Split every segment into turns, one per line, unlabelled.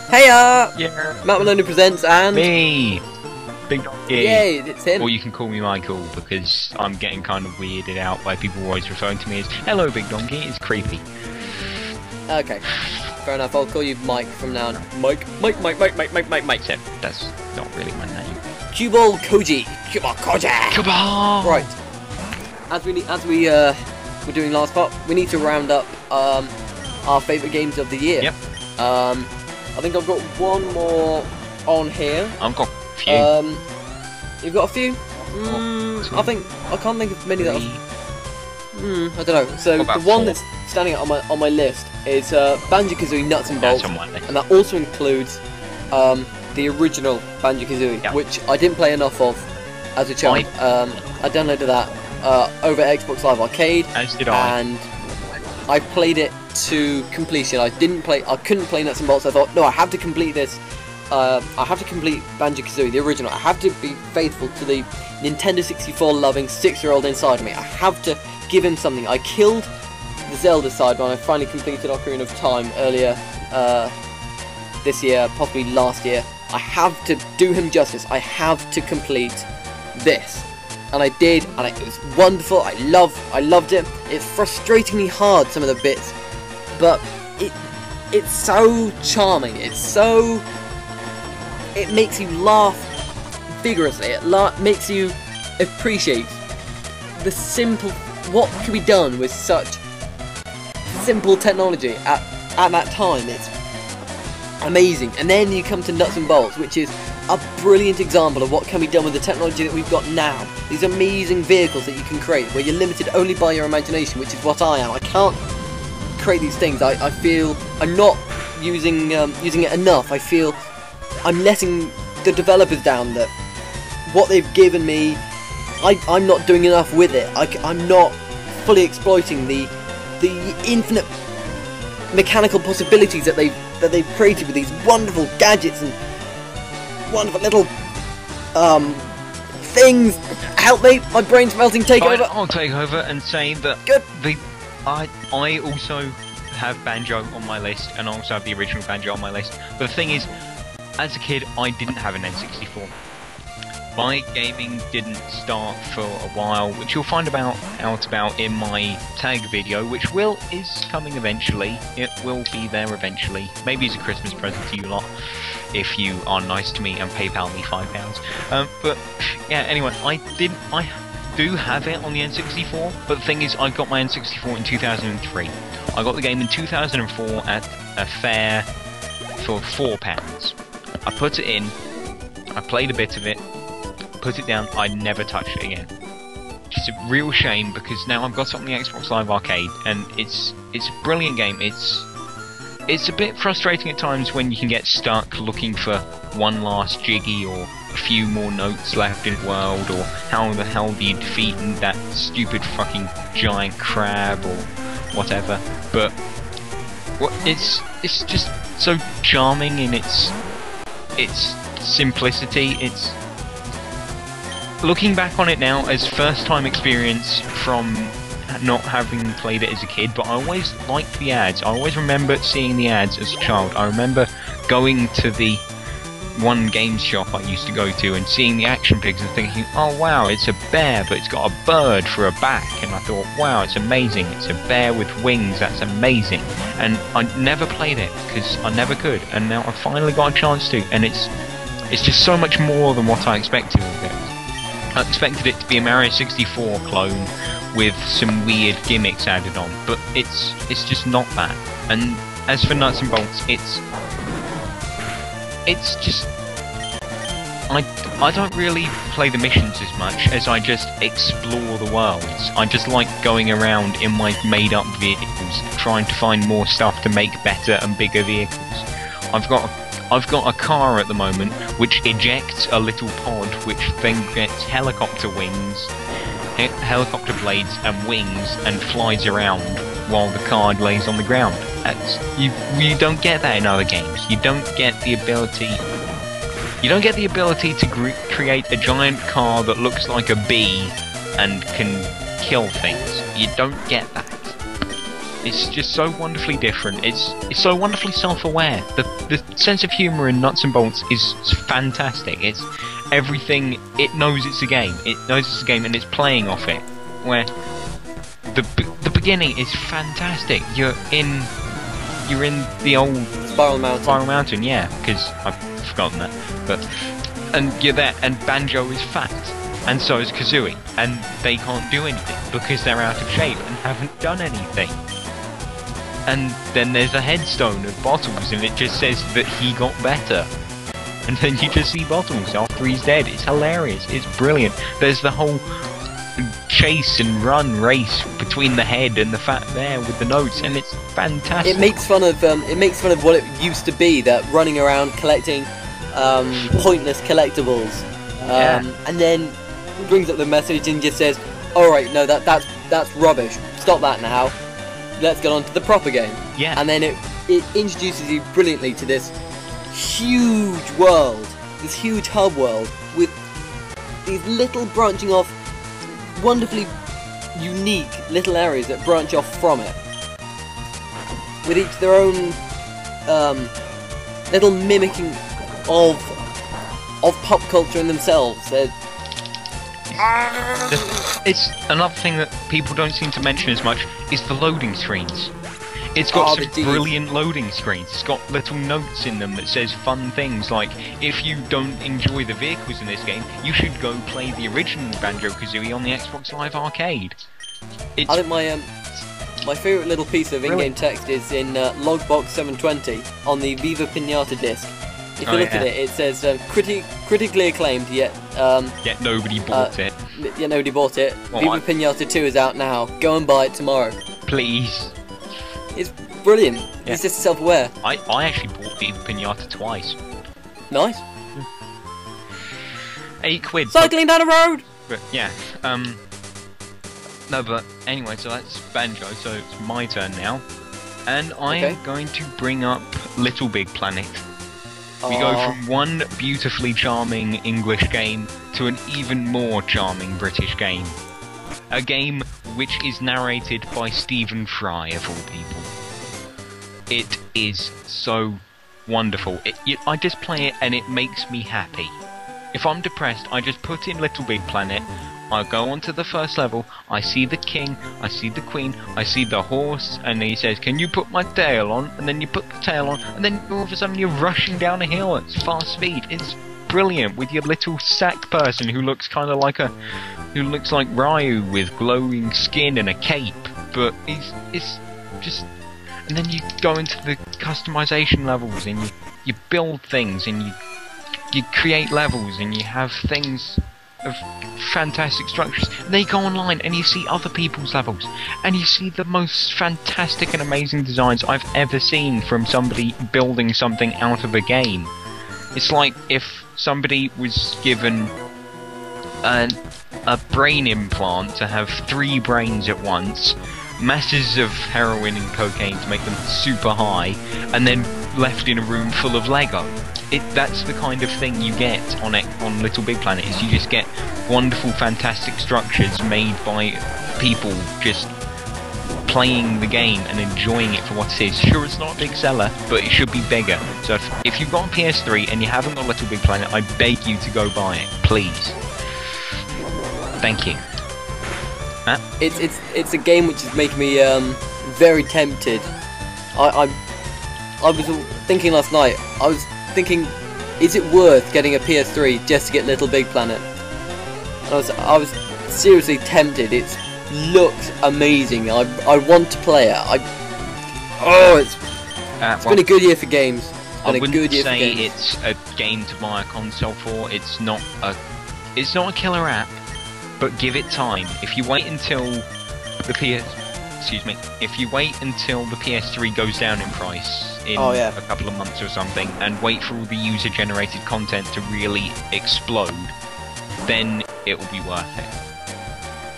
Heya!
Yeah.
Matt Maloney presents and...
Me! Big Donkey!
Yay, it's him.
Or you can call me Michael, because I'm getting kind of weirded out by people always referring to me as Hello Big Donkey, it's creepy.
Okay, fair enough, I'll call you Mike from now on. Mike.
Except that's not really my name.
Cubal Koji. Cubal Koji!
Kabal!
Right. As we were doing last part, we need to round up our favourite games of the year.
Yep.
I think I've got one more on here.
I've got a few.
You've got a few? I can't think of many that I don't know. So the one that's standing out on my list is Banjo-Kazooie Nuts and Bolts, and that also includes the original Banjo-Kazooie, which I didn't play enough of as a child. I downloaded that over Xbox Live Arcade,
as did I.
And I played it to completion. I couldn't play Nuts and Bolts. I thought, no, I have to complete this. I have to complete Banjo-Kazooie, the original. I have to be faithful to the Nintendo 64 loving 6-year-old inside of me. I have to give him something. I killed the Zelda side when I finally completed Ocarina of Time earlier this year, possibly last year. I have to do him justice. I have to complete this. And I did, and it was wonderful. I loved it. It's frustratingly hard, some of the bits, but it's so charming. It makes you laugh vigorously. It makes you appreciate the simple, what can be done with such simple technology at that time. It's amazing. And then you come to Nuts and Bolts, which is a brilliant example of what can be done with the technology that we've got now. These amazing vehicles that you can create, where you're limited only by your imagination, which is what I am. I can't create these things. I feel I'm not using it enough. I feel I'm letting the developers down, that what they've given me, I'm not doing enough with it. I'm not fully exploiting the infinite mechanical possibilities that they've created with these wonderful gadgets and wonderful little things. Help me, my brain's melting. Take over.
I'll take over and say that I also have Banjo on my list, and I also have the original Banjo on my list. But the thing is, as a kid, I didn't have an N64. My gaming didn't start for a while, which you'll find out about in my tag video, which is coming eventually. It will be there eventually. Maybe as a Christmas present to you lot, if you are nice to me and PayPal me £5. But yeah, anyway, I do have it on the N64, but the thing is, I got my N64 in 2003. I got the game in 2004 at a fair for £4. I put it in, I played a bit of it, put it down, I never touched it again. It's a real shame, because now I've got it on the Xbox Live Arcade, and it's a brilliant game. It's a bit frustrating at times when you can get stuck looking for one last jiggy or a few more notes left in the world, or how the hell do you defeat that stupid fucking giant crab or whatever. But it's just so charming in its simplicity. It's looking back on it now as first-time experience from not having played it as a kid, but I always liked the ads. I always remember seeing the ads as a child. I remember going to the one games shop I used to go to and seeing the action figures and thinking, oh wow, it's a bear, but it's got a bird for a back. And I thought, wow, it's amazing. It's a bear with wings. That's amazing. And I never played it because I never could. And now I finally got a chance to. And it's just so much more than what I expected of it. I expected it to be a Mario 64 clone with some weird gimmicks added on, but it's just not that. And as for Nuts and Bolts, it's just I don't really play the missions as much as I just explore the worlds. I just like going around in my made-up vehicles, trying to find more stuff to make better and bigger vehicles. I've got a car at the moment which ejects a little pod, which then gets helicopter wings, helicopter blades and wings, and flies around while the car lays on the ground. You don't get that in other games. You don't get the ability to create a giant car that looks like a bee and can kill things. You don't get that. It's just so wonderfully different. It's so wonderfully self-aware. The sense of humour in Nuts and Bolts is fantastic. It's everything. It knows it's a game. It knows it's a game, and it's playing off it. Where the beginning is fantastic. You're in the old
Spiral Mountain.
Spiral Mountain, yeah, because I've forgotten that. And you're there, and Banjo is fat, and so is Kazooie, and they can't do anything because they're out of shape and haven't done anything. And then there's a headstone of Bottles, and it just says that he got better. And then you just see Bottles after he's dead. It's hilarious. It's brilliant. There's the whole chase and run race between the head and the fat bear with the notes, and it's fantastic.
It makes fun of what it used to be, that running around collecting pointless collectibles, and then brings up the message and just says, "All right, no, that's rubbish. Stop that now. Let's get on to the proper game."
Yeah.
And then it introduces you brilliantly to this huge world, this huge hub world with these little branching off, wonderfully unique little areas that branch off from it, with each their own little mimicking of pop culture in themselves.
It's another thing that people don't seem to mention as much is the loading screens. It's got some brilliant loading screens. It's got little notes in them that says fun things like, if you don't enjoy the vehicles in this game, you should go play the original Banjo-Kazooie on the Xbox Live Arcade.
I think my favourite little piece of in-game text is in Logbox 720 on the Viva Pinata disc. If you look at it, it says critically acclaimed, yet
nobody bought it.
Yet nobody bought it. Viva Pinata 2 is out now. Go and buy it tomorrow.
Please.
It's brilliant.
Yeah.
It's just self-aware.
I actually bought Viva Pinata twice.
Nice.
£8.
Cycling down the road!
But yeah, no, but anyway, so that's Banjo, so it's my turn now. And I am going to bring up Little Big Planet. We go from one beautifully charming English game to an even more charming British game. A game which is narrated by Stephen Fry, of all people. It is so wonderful. I just play it and it makes me happy. If I'm depressed, I just put in Little Big Planet, I go on to the first level, I see the king, I see the queen, I see the horse, and he says, "Can you put my tail on?" And then you put the tail on, and then all of a sudden you're rushing down a hill at fast speed. It's brilliant, with your little sack person who looks kind of like looks like Ryu with glowing skin and a cape, but it's just. And then you go into the customization levels, and you build things, and you create levels, and you have things of fantastic structures. And then you go online and you see other people's levels, and you see the most fantastic and amazing designs I've ever seen from somebody building something out of a game. It's like if somebody was given a brain implant to have 3 brains at once, masses of heroin and cocaine to make them super high, and then left in a room full of Lego. That's the kind of thing you get on Little Big Planet, is you just get wonderful, fantastic structures made by people just playing the game and enjoying it for what it is. Sure, it's not a big seller, but it should be bigger. So if you've got a PS3 and you haven't got Little Big Planet, I beg you to go buy it, please. Thank you. Matt?
It's a game which is making me very tempted. I was thinking last night. I was thinking, is it worth getting a PS3 just to get Little Big Planet? And I was seriously tempted. It looks amazing. I want to play it. It's been a good year for games.
I wouldn't say it's a game to buy a console for. It's not a killer app, but give it time. If you wait until the PS3 goes down in price in a couple of months or something, and wait for all the user-generated content to really explode, then it will be worth it.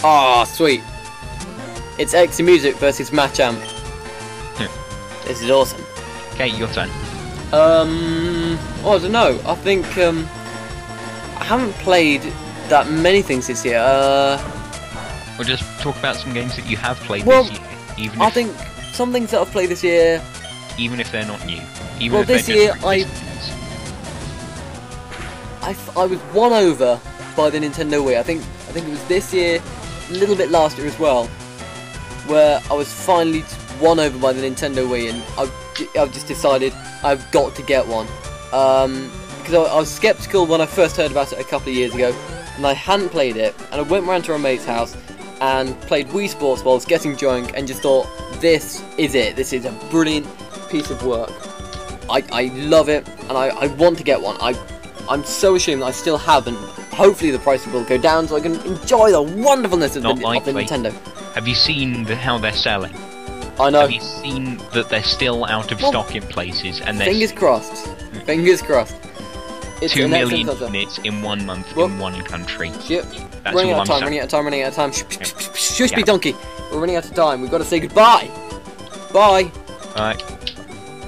Ah, sweet. It's Exy Music versus Machamp. This is awesome.
Okay, your turn.
I don't know. I think I haven't played that many things this year.
We'll just talk about some games that you have played this year.
I think some things that I've played this year.
Even if they're not new. Even
Well,
if they're
this year
just released ones.
I was won over by the Nintendo Wii. I think it was this year, a little bit last year as well, where I was finally won over by the Nintendo Wii, and I've just decided I've got to get one. Because I was skeptical when I first heard about it a couple of years ago, and I hadn't played it, and I went round to a mate's house and played Wii Sports while I was getting drunk, and just thought, this is it. This is a brilliant piece of work. I love it, and I want to get one. I'm so ashamed that I still haven't. Hopefully the price will go down so I can enjoy the wonderfulness of the Nintendo.
Have you seen how they're selling?
I know.
Have you seen that they're still out of stock in places? And
fingers crossed. Fingers crossed. It's
2 million units in 1 month in one country.
Yep.
That's
Running
all
out of time,
I'm
running out of time, running out of time. Shush,
Yeah.
big donkey. We're running out of time. We've got to say goodbye. Bye.
Alright.